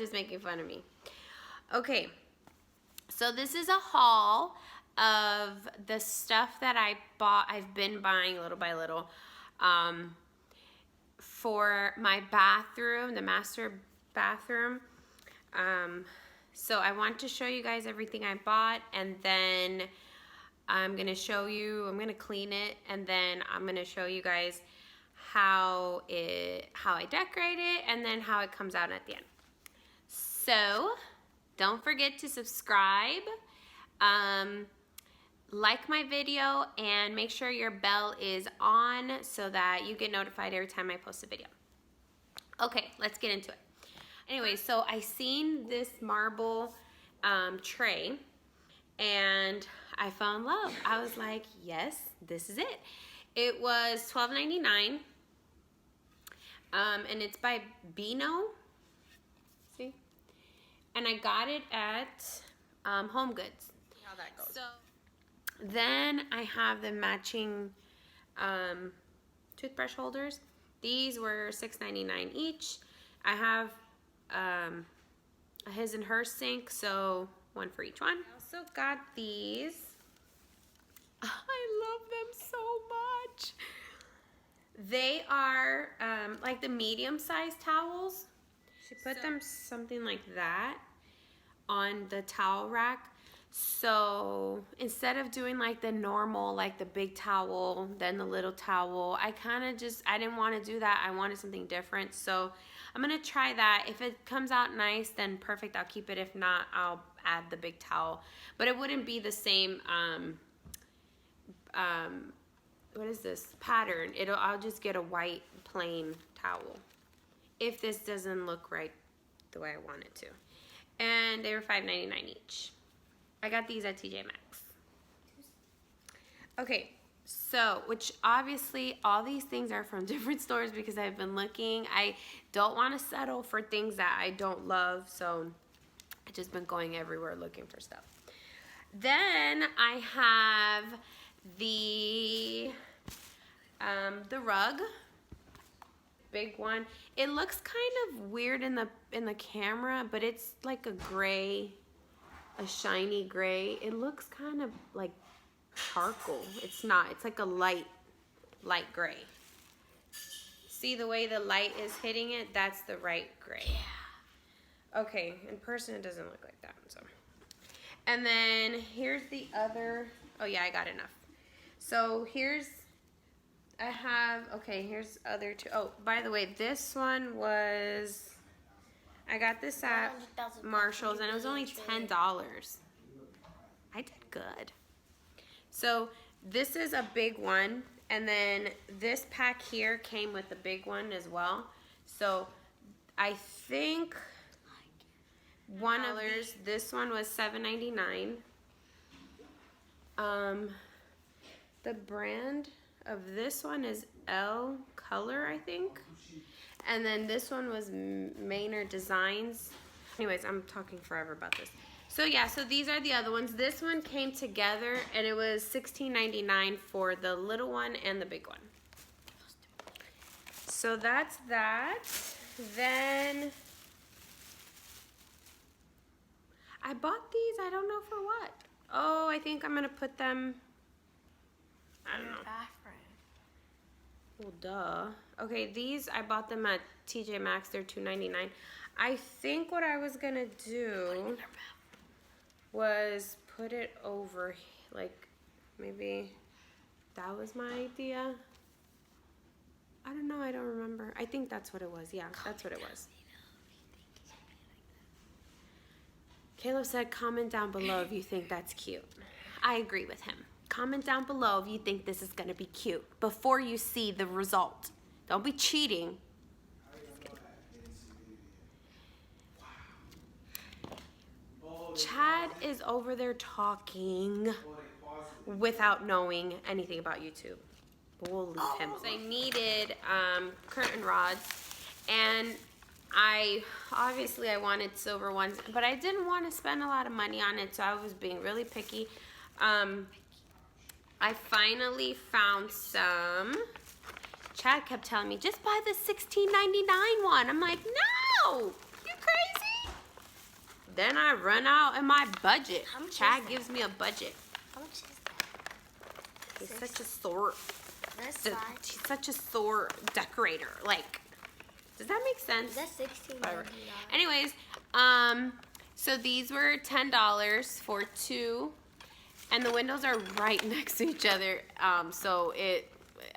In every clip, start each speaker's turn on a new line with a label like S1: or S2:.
S1: just making fun of me. Okay, so this is a haul of the stuff that I bought. I've been buying little by little for my bathroom, the master bathroom. So I want to show you guys everything I bought, and then I'm gonna show you, I'm gonna clean it, and then I'm gonna show you guys how I decorate it, and then how it comes out at the end. So don't forget to subscribe, like my video, and make sure your bell is on so that you get notified every time I post a video. Okay, let's get into it. Anyway, so I seen this marble tray, and I fell in love. I was like, yes, this is it. It was $12.99, and it's by Beano. See? And I got it at HomeGoods.
S2: How that goes.
S1: So then I have the matching toothbrush holders. These were $6.99 each. I have a his and her sink, so one for each one. I also got these. I love them so much. They are like the medium-sized towels. She put them something like that on the towel rack. So instead of doing like the normal, like the big towel, then the little towel, I didn't want to do that. I wanted something different. So I'm going to try that. If it comes out nice, then perfect. I'll keep it. If not, I'll add the big towel. But it wouldn't be the same, what is this? Pattern. I'll just get a white plain towel if this doesn't look right the way I want it to. And they were $5.99 each. I got these at TJ Maxx. Okay, so, which obviously all these things are from different stores because I've been looking. I don't want to settle for things that I don't love, so I've just been going everywhere looking for stuff. Then I have the rug, big one. It looks kind of weird in the camera, but it's like a gray, a shiny gray. It looks kind of like charcoal. It's not. It's like a light gray. See the way the light is hitting it? That's the right gray. Yeah. Okay, in person it doesn't look like that. So, and then here's the other. Oh yeah, I got enough. So here's. Here's other two. Oh, by the way, this one was. I got this at Marshall's, and it was only $10. I did good. So this is a big one, and then this pack here came with a big one as well. So I think one of these, this one was $7.99. The brand of this one is L Color, I think. And then this one was Maynard Designs. Anyways, I'm talking forever about this. So yeah, so these are the other ones. This one came together, and it was $16.99 for the little one and the big one. So that's that. Then I bought these, I don't know for what. Oh, I think I'm gonna put them, I don't know. Well, duh. Okay, these, I bought them at TJ Maxx. They're $2.99. I think what I was gonna do was put it over, like, maybe that was my idea. I don't know, I don't remember. I think that's what it was. Yeah, that's what it was. Caleb said, comment down below if you think that's cute. I agree with him. Comment down below if you think this is going to be cute before you see the result. Don't be cheating. Chad is over there talking without knowing anything about YouTube. But we'll leave him. So I needed curtain rods, and I wanted silver ones, but I didn't want to spend a lot of money on it, so I was being really picky. I finally found some. Chad kept telling me, just buy the $16.99 one. I'm like, no, you crazy? then I run out in my budget.
S2: How much
S1: Chad
S2: is that?
S1: gives me a budget.
S2: How much is that?
S1: He's such a sore.
S2: This side.
S1: He's such a sore decorator. Like, does that make sense?
S2: That's $16.
S1: Anyways, so these were $10 for 2, and the windows are right next to each other. So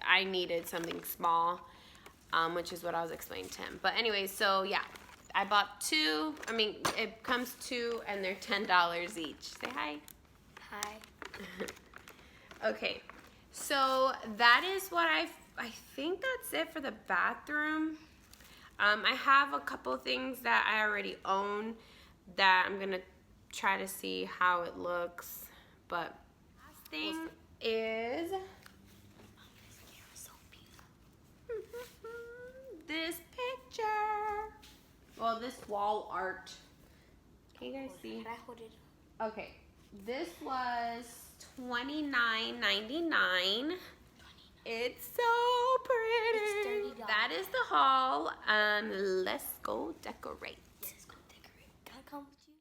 S1: I needed something small, which is what I was explaining to him. But anyways, so yeah, I bought 2. I mean, it comes 2, and they're $10 each. Say hi.
S2: Hi.
S1: Okay, so that is what I think that's it for the bathroom. I have a couple things that I already own that I'm gonna try to see how it looks. But last thing is this picture. Well, this wall art. Can you guys see? Okay, this was $29.99. It's so pretty.
S2: It's $30.
S1: That is the haul. Let's go decorate.
S2: Can I come with you?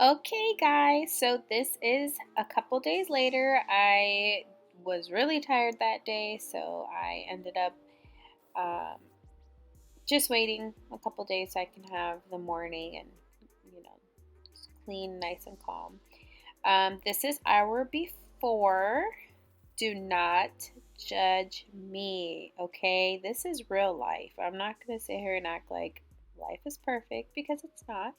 S1: Okay, guys. So this is a couple days later. I was really tired that day, so I ended up just waiting a couple days so I can have the morning and just clean, nice and calm. This is our before. Do not judge me, okay? This is real life. I'm not going to sit here and act like life is perfect because it's not.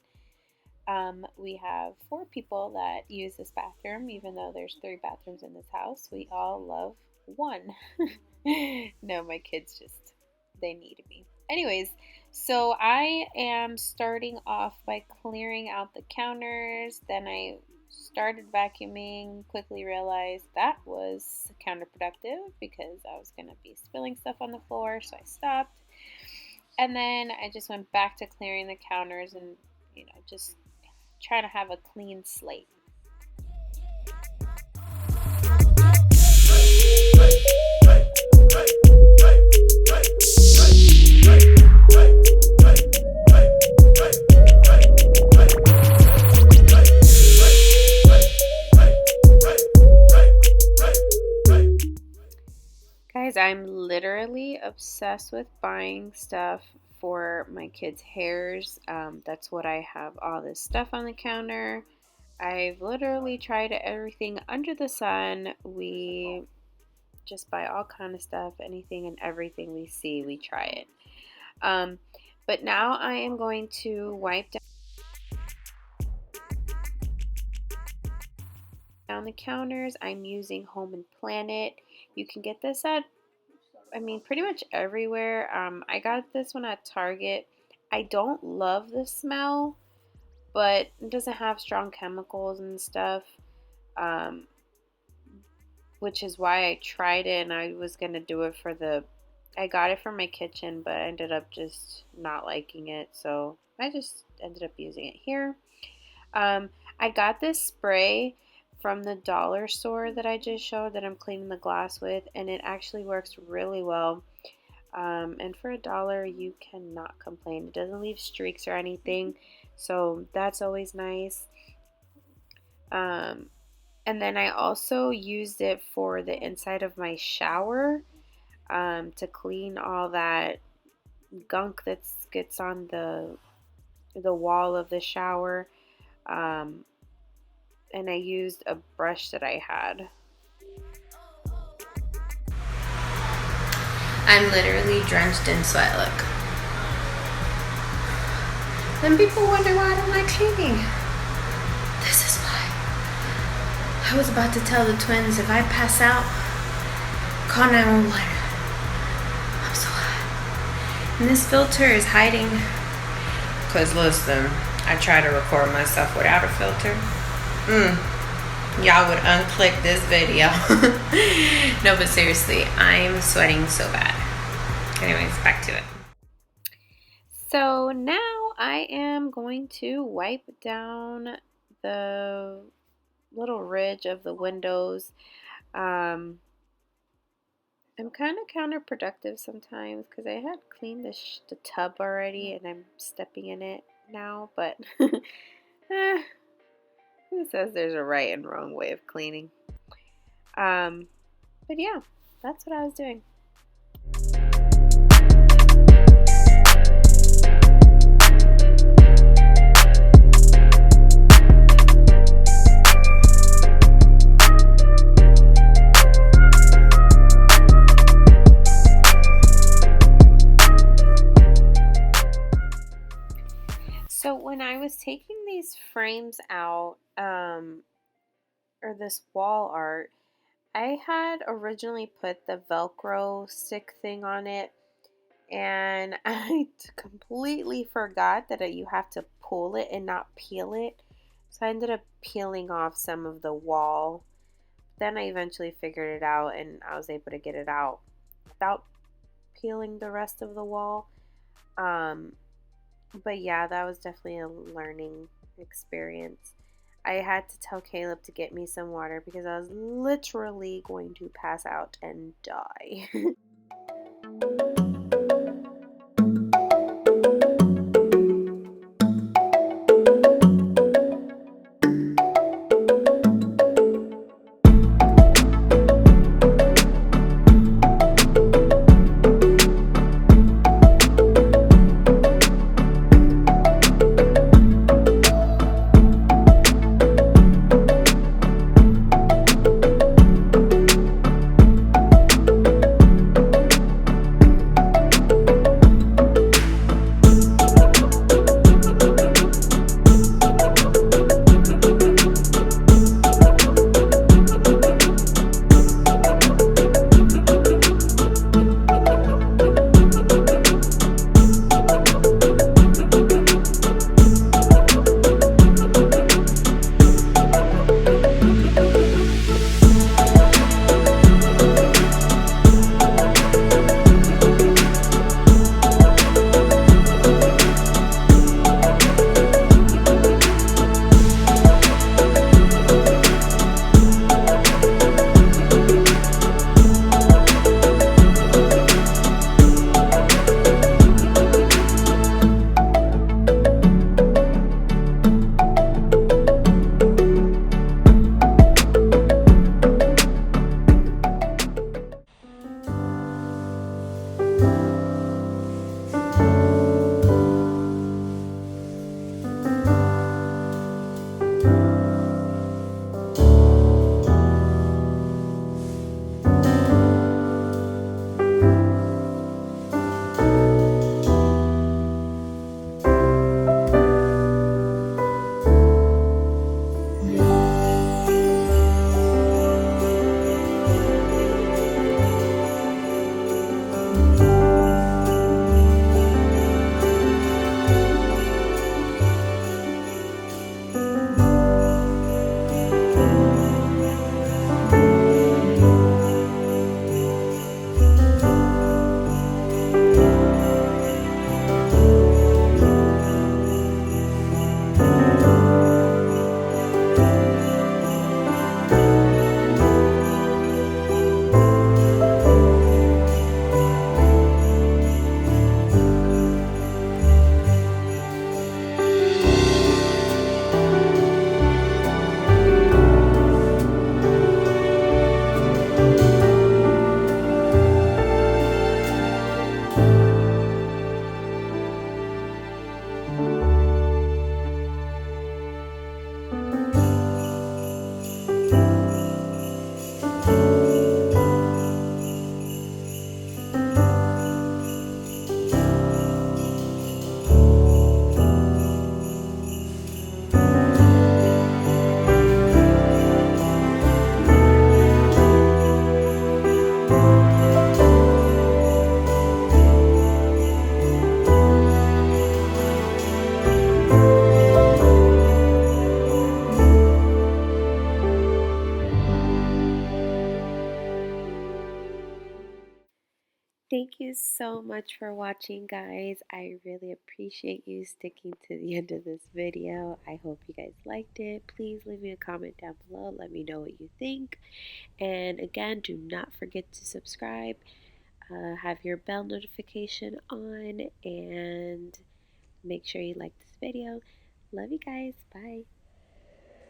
S1: We have 4 people that use this bathroom, even though there's 3 bathrooms in this house. We all love 1. No, my kids just, they need me. Anyways, so I am starting off by clearing out the counters. Then I started vacuuming, quickly realized that was counterproductive because I was going to be spilling stuff on the floor, so I stopped. And then I just went back to clearing the counters and, just trying to have a clean slate. Guys, I'm literally obsessed with buying stuff for my kids' hairs. That's what I have all this stuff on the counter. I've literally tried everything under the sun. We just buy all kind of stuff, anything and everything we see, we try it. But now I am going to wipe down the counters. I'm using Home and Planet. You can get this at pretty much everywhere. I got this one at Target. I don't love the smell, but it doesn't have strong chemicals and stuff, which is why I tried it, and I was going to do it I got it for my kitchen, but I ended up just not liking it, so I just ended up using it here. I got this spray from the dollar store that I just showed that I'm cleaning the glass with, and it actually works really well. And for $1, you cannot complain. It doesn't leave streaks or anything, so that's always nice. And then I also used it for the inside of my shower to clean all that gunk that gets on the wall of the shower. And I used a brush that I had. I'm literally drenched in sweat, look. Then people wonder why I don't like cleaning. This is why. I was about to tell the twins if I pass out, call 911. I'm so hot. And this filter is hiding. Because listen, I try to record myself without a filter. Y'all would unclick this video. No, but seriously, I'm sweating so bad. Anyways, back to it. So now I am going to wipe down the little ridge of the windows. I'm kind of counterproductive sometimes because I had cleaned the tub already and I'm stepping in it. now, but eh, who says there's a right and wrong way of cleaning? But yeah, that's what I was doing. So when I was taking these frames out, or this wall art, I had originally put the Velcro stick thing on it, and I completely forgot that you have to pull it and not peel it. So I ended up peeling off some of the wall. Then I eventually figured it out, and I was able to get it out without peeling the rest of the wall. Um, but yeah, that was definitely a learning experience. I had to tell Caleb to get me some water because I was literally going to pass out and die. Thank you so much for watching, guys. I really appreciate you sticking to the end of this video. I hope you guys liked it. Please leave me a comment down below. Let me know what you think. And again, do not forget to subscribe. Have your bell notification on, and
S3: Make sure you like this video. Love you guys. Bye.